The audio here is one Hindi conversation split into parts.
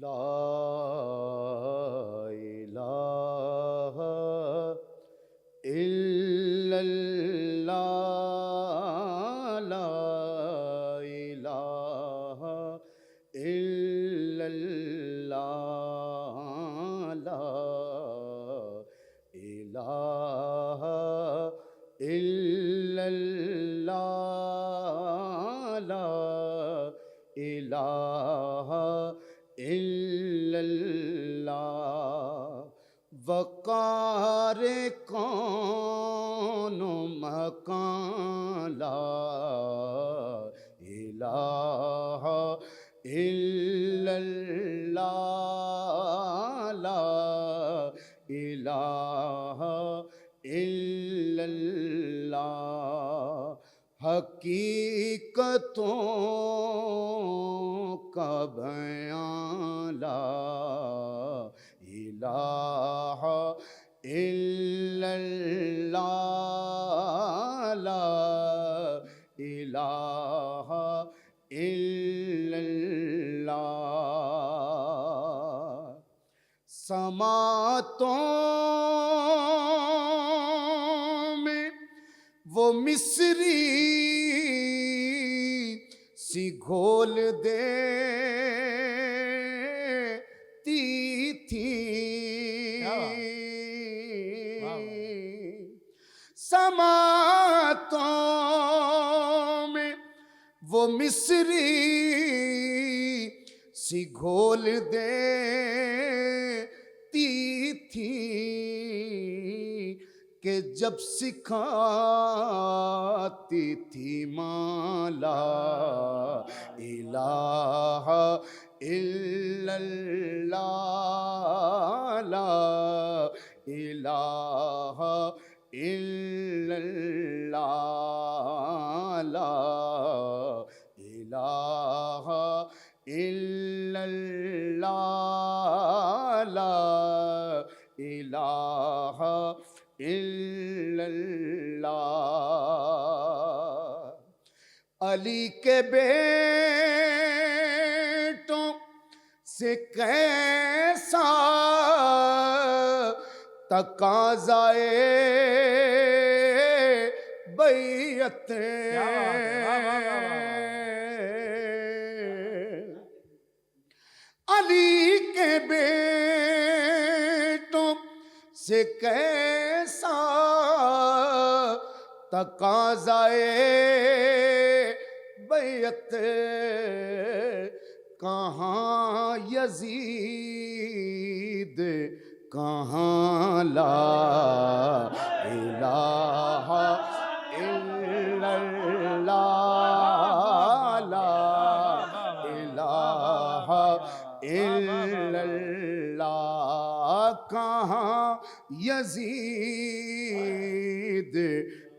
ला इलाहा इल्लल्लाह, ला इलाहा इल्लल्लाह, ला इलाहा इल्लल्लाह, ला इलाहा इल्लल्लाह। वक़ार कौन मकान, ला इलाहा इल्लल्लाह, ला इलाहा इल्लल्लाह। हकीकतों का बयान, ला इलाहा इल्लल्लाह, ला इलाहा इल्लल्लाह। समातों में वो मिस्री सी घोल देती थी, समातों में वो मिस्री सी घोल देती थी कि जब सिखाती थी माला इलाहा इल्लल्लाह, ला इलाहा इल्लल्लाह, ला इलाहा इल्लल्लाह, ला इलाहा इल्लल्लाह। अली के बेटों से कैसा तकाज़ाए बैयत, अली के बेटों से कैसा तकाज़ाए बैयत, कहाँ यजीद कहाँ ला इलाहा इल्लल्लाह, ला इलाहा इल्लल्लाह। कहाँ यजीद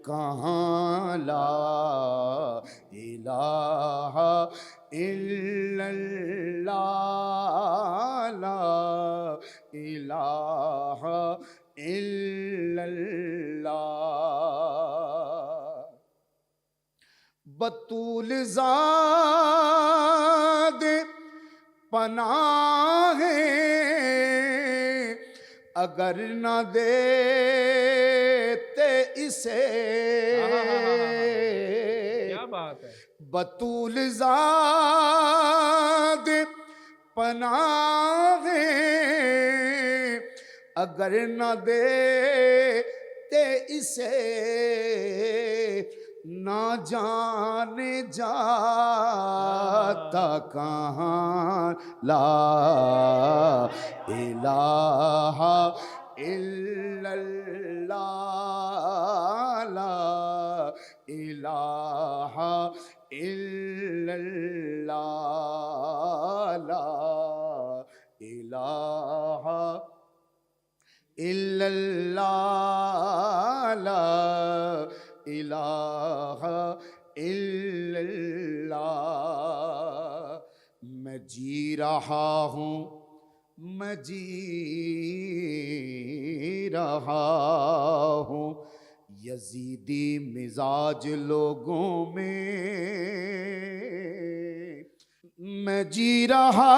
कहाँ ला इलाहा इल्लल्लाह, ला इलाहा इल्लल्लाह। बतूल ज़ादे पनाह अगर न देते इसे, क्या बात है। बतूल ज़ादे पनाह अगर न देते इसे, ना जाने जाता कहाँ ला इलाहा इल्लल्लाह, ला इलाहा इल्लल्लाह, ला इलाहा इल्लल्लाह, ला इलाहा इल्लल्लाह। मैं जी रहा हूँ, मैं जी रहा हूँ यजीदी मिजाज लोगों में, मैं जी रहा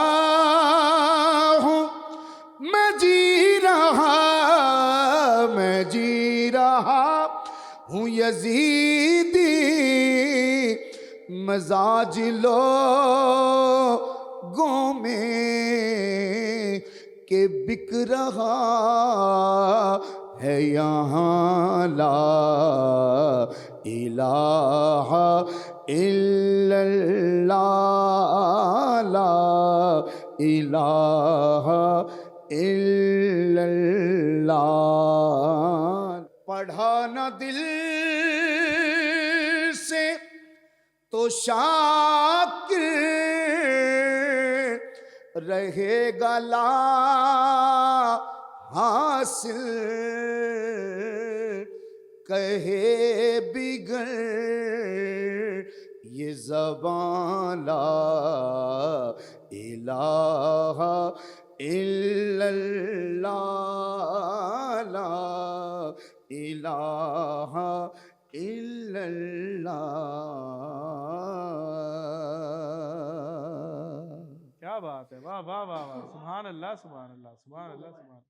रहा हूँ यजीदी मजाज लोगों में के बिक रहा है यहाँ ला इलाहा इल्लल्लाह ला इलाहा इल्लल्लाह। पढ़ा न दिल से तो शाकिर रहेगा ला हासिल कहे बिगड़ ये ज़बान ला इलाहा इल्लल्लाह ला इलाहा इल्लल्लाह। क्या बात है, वाह वाह वाह वाह, सुभान अल्लाह सुभान अल्लाह सुभान अल्लाह सुभान।